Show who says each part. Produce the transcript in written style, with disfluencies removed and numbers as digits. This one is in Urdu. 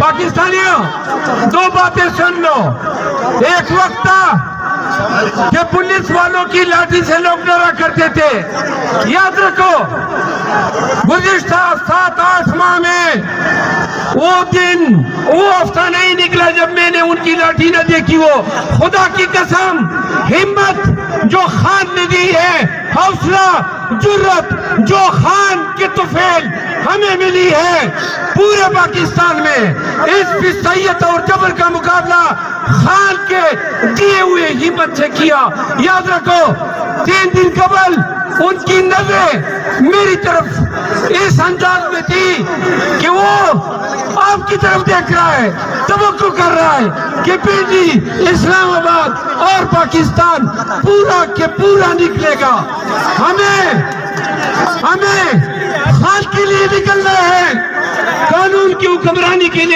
Speaker 1: پاکستانیوں دو باتیں سن لو. ایک وقت تھا کہ پولیس والوں کی لاٹھی سے لوگ ڈرا کرتے تھے. یاد رکھو گزشتہ 7-8 ماہ میں وہ دن وہ ہفتہ نہیں نکلا جب میں نے ان کی لاٹھی نہ دیکھی. وہ خدا کی قسم ہمت جو خان نے دی ہے, حوصلہ جرت جو خان کے طفیل ہمیں ملی ہے پورے پاکستان میں, اس فصیت اور جبر کا مقابلہ خان کے دیے ہوئے ہمت سے کیا. یاد رکھو 3 دن قبل ان کی نظریں میری طرف اس انداز میں تھی کہ وہ آپ کی طرف دیکھ رہا ہے, توقع کر رہا ہے کہ بیٹی اسلام آباد اور پاکستان پورا کے پورا نکلے گا. ہمیں خان کے لیے نکلنا ہے, قانون کی حکمرانی کے لیے